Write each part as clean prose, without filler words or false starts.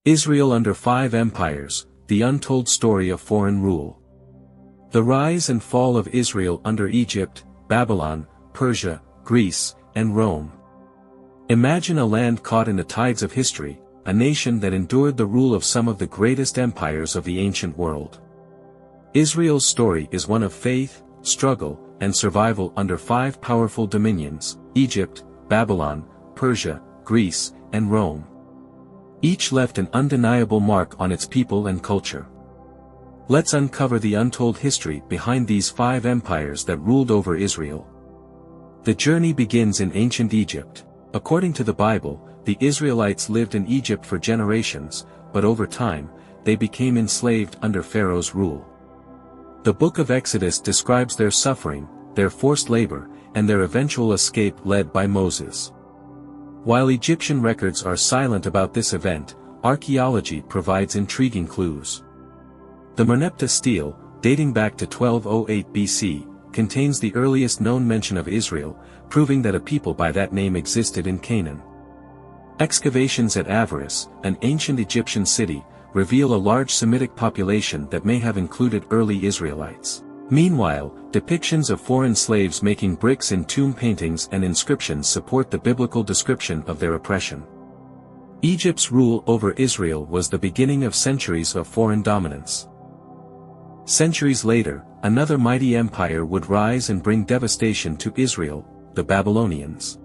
Israel under 5 empires, the untold story of foreign rule. The rise and fall of Israel under Egypt, Babylon, Persia, Greece, and Rome. Imagine a land caught in the tides of history, a nation that endured the rule of some of the greatest empires of the ancient world. Israel's story is one of faith, struggle, and survival under 5 powerful dominions: Egypt, Babylon, Persia, Greece, and Rome. Each left an undeniable mark on its people and culture. Let's uncover the untold history behind these 5 empires that ruled over Israel. The journey begins in ancient Egypt. According to the Bible, the Israelites lived in Egypt for generations, but over time, they became enslaved under Pharaoh's rule. The book of Exodus describes their suffering, their forced labor, and their eventual escape led by Moses. While Egyptian records are silent about this event, archaeology provides intriguing clues. The Merneptah stele, dating back to 1208 BC, contains the earliest known mention of Israel, proving that a people by that name existed in Canaan. Excavations at Avaris, an ancient Egyptian city, reveal a large Semitic population that may have included early Israelites. Meanwhile, depictions of foreign slaves making bricks in tomb paintings and inscriptions support the biblical description of their oppression. Egypt's rule over Israel was the beginning of centuries of foreign dominance. Centuries later, another mighty empire would rise and bring devastation to Israel, the Babylonians.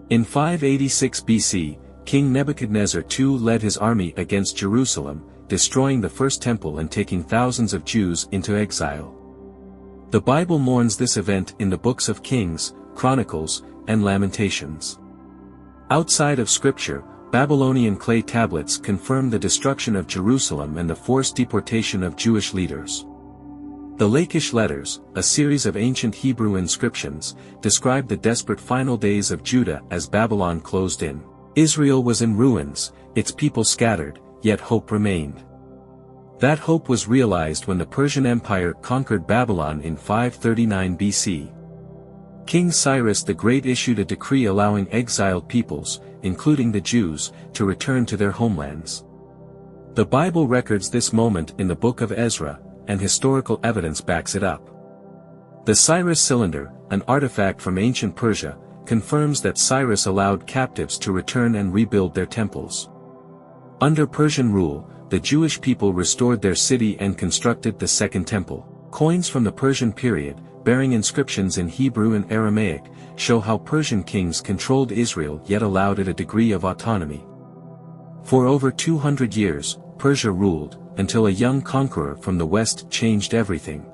In 586 BC, King Nebuchadnezzar II led his army against Jerusalem, destroying the first temple and taking thousands of Jews into exile. The Bible mourns this event in the books of Kings, Chronicles, and Lamentations. Outside of Scripture, Babylonian clay tablets confirm the destruction of Jerusalem and the forced deportation of Jewish leaders. The Lachish letters, a series of ancient Hebrew inscriptions, describe the desperate final days of Judah as Babylon closed in. Israel was in ruins, its people scattered, yet hope remained. That hope was realized when the Persian Empire conquered Babylon in 539 BC. King Cyrus the Great issued a decree allowing exiled peoples, including the Jews, to return to their homelands. The Bible records this moment in the book of Ezra, and historical evidence backs it up. The Cyrus cylinder, an artifact from ancient Persia, confirms that Cyrus allowed captives to return and rebuild their temples. Under Persian rule, the Jewish people restored their city and constructed the Second Temple. Coins from the Persian period, bearing inscriptions in Hebrew and Aramaic, show how Persian kings controlled Israel yet allowed it a degree of autonomy. For over 200 years, Persia ruled, until a young conqueror from the west changed everything.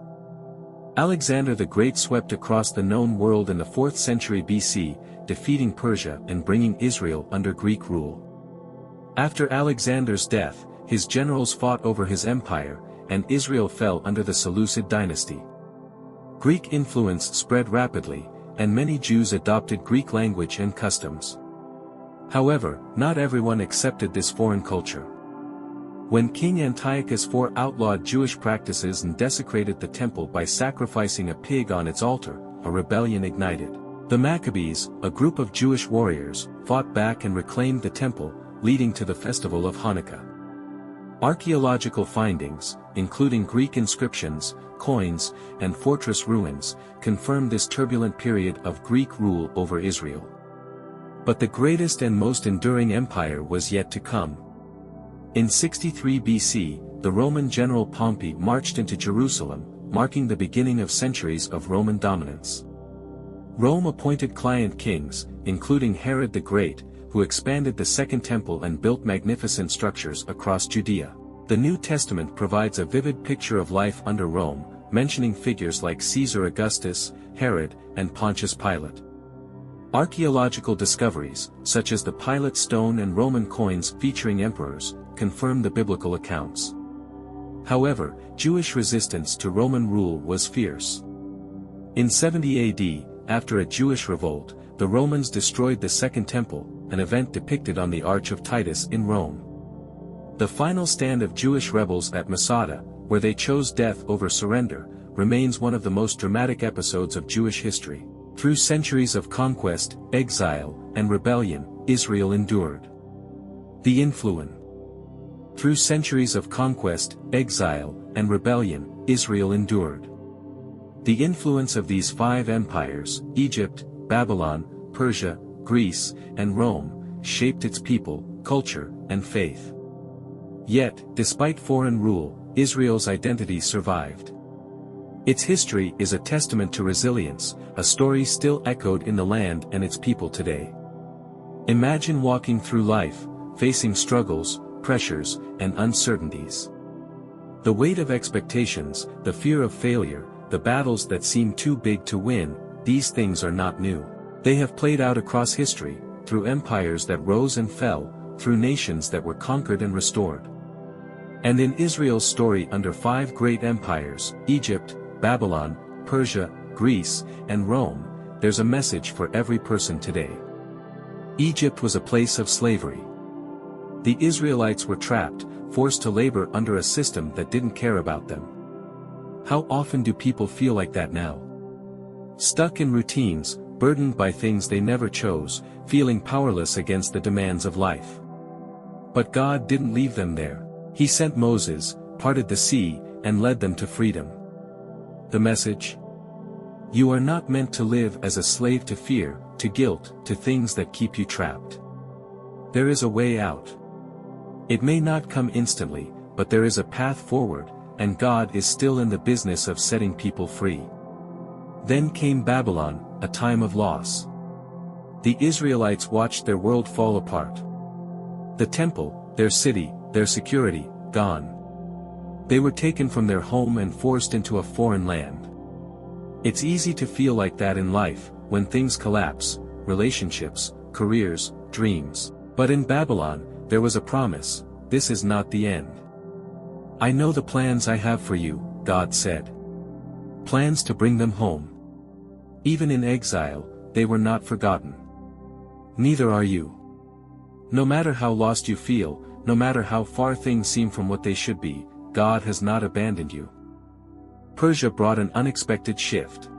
Alexander the Great swept across the known world in the 4th century BC, defeating Persia and bringing Israel under Greek rule. After Alexander's death, his generals fought over his empire, and Israel fell under the Seleucid dynasty. Greek influence spread rapidly, and many Jews adopted Greek language and customs. However, not everyone accepted this foreign culture. When King Antiochus IV outlawed Jewish practices and desecrated the temple by sacrificing a pig on its altar, a rebellion ignited. The Maccabees, a group of Jewish warriors, fought back and reclaimed the temple, leading to the festival of Hanukkah. Archaeological findings, including Greek inscriptions, coins, and fortress ruins, confirm this turbulent period of Greek rule over Israel. But the greatest and most enduring empire was yet to come. In 63 BC, the Roman general Pompey marched into Jerusalem, marking the beginning of centuries of Roman dominance. Rome appointed client kings, including Herod the Great, who expanded the Second Temple and built magnificent structures across Judea. The New Testament provides a vivid picture of life under Rome, mentioning figures like Caesar Augustus, Herod, and Pontius Pilate. Archaeological discoveries, such as the Pilate stone and Roman coins featuring emperors, confirm the biblical accounts. However, Jewish resistance to Roman rule was fierce. In 70 AD, after a Jewish revolt, the Romans destroyed the Second Temple, an event depicted on the Arch of Titus in Rome. The final stand of Jewish rebels at Masada, where they chose death over surrender, remains one of the most dramatic episodes of Jewish history. Through centuries of conquest, exile, and rebellion, Israel endured. The influence. Through centuries of conquest, exile, and rebellion, Israel endured. The influence of these 5 empires, Egypt, Babylon, Persia, Greece, and Rome, shaped its people, culture, and faith. Yet, despite foreign rule, Israel's identity survived. Its history is a testament to resilience, a story still echoed in the land and its people today. Imagine walking through life, facing struggles, pressures, and uncertainties. The weight of expectations, the fear of failure, the battles that seem too big to win, these things are not new. They have played out across history, through empires that rose and fell, through nations that were conquered and restored. And in Israel's story under 5 great empires, Egypt, Babylon, Persia, Greece, and Rome, there's a message for every person today. Egypt was a place of slavery. The Israelites were trapped, forced to labor under a system that didn't care about them. How often do people feel like that now? Stuck in routines, burdened by things they never chose, feeling powerless against the demands of life. But God didn't leave them there. He sent Moses, parted the sea, and led them to freedom. The message? You are not meant to live as a slave to fear, to guilt, to things that keep you trapped. There is a way out. It may not come instantly, but there is a path forward, and God is still in the business of setting people free. Then came Babylon, a time of loss. The Israelites watched their world fall apart. The temple, their city, their security, gone. They were taken from their home and forced into a foreign land. It's easy to feel like that in life, when things collapse, relationships, careers, dreams. But in Babylon, there was a promise: this is not the end. I know the plans I have for you, God said. Plans to bring them home. Even in exile, they were not forgotten. Neither are you. No matter how lost you feel, no matter how far things seem from what they should be, God has not abandoned you. Persia brought an unexpected shift.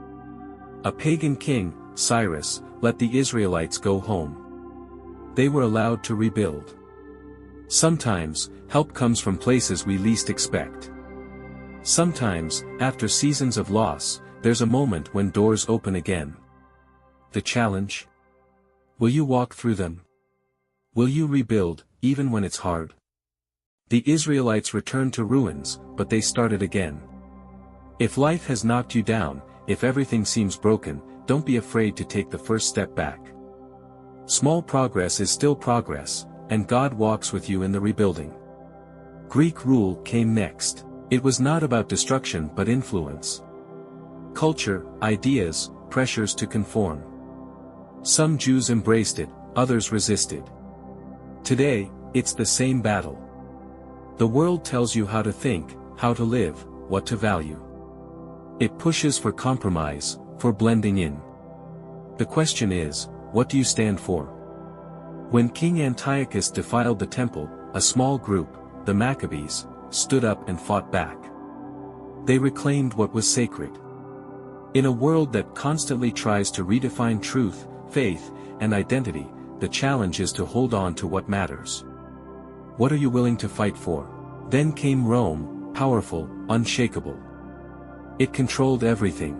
A pagan king, Cyrus, let the Israelites go home. They were allowed to rebuild. Sometimes, help comes from places we least expect. Sometimes, after seasons of loss, there's a moment when doors open again. The challenge? Will you walk through them? Will you rebuild, even when it's hard? The Israelites returned to ruins, but they started again. If life has knocked you down, if everything seems broken, don't be afraid to take the first step back. Small progress is still progress, and God walks with you in the rebuilding. Greek rule came next. It was not about destruction but influence. Culture, ideas, pressures to conform. Some Jews embraced it, others resisted. Today, it's the same battle. The world tells you how to think, how to live, what to value. It pushes for compromise, for blending in. The question is, what do you stand for? When King Antiochus defiled the temple, a small group, the Maccabees, stood up and fought back. They reclaimed what was sacred. In a world that constantly tries to redefine truth, faith, and identity, the challenge is to hold on to what matters. What are you willing to fight for? Then came Rome, powerful, unshakable. It controlled everything.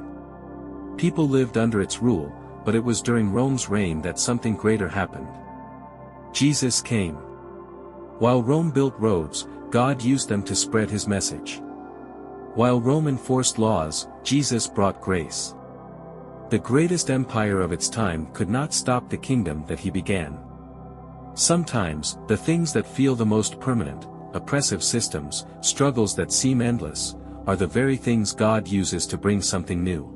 People lived under its rule, but it was during Rome's reign that something greater happened. Jesus came. While Rome built roads, God used them to spread his message. While Rome enforced laws, Jesus brought grace. The greatest empire of its time could not stop the kingdom that he began. Sometimes, the things that feel the most permanent, oppressive systems, struggles that seem endless, are the very things God uses to bring something new.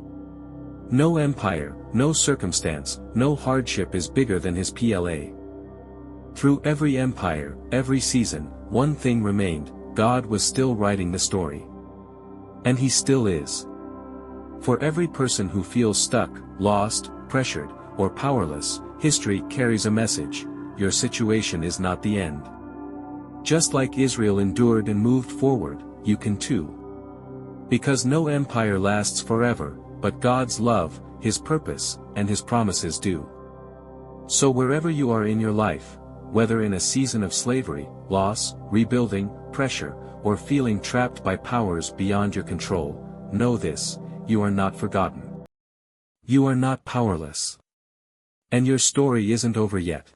No empire, no circumstance, no hardship is bigger than his PLA. Through every empire, every season, one thing remained: God was still writing the story. And he still is. For every person who feels stuck, lost, pressured, or powerless, history carries a message: your situation is not the end. Just like Israel endured and moved forward, you can too. Because no empire lasts forever, but God's love, his purpose, and his promises do. So wherever you are in your life, whether in a season of slavery, loss, rebuilding, pressure, or feeling trapped by powers beyond your control, know this: you are not forgotten. You are not powerless. And your story isn't over yet.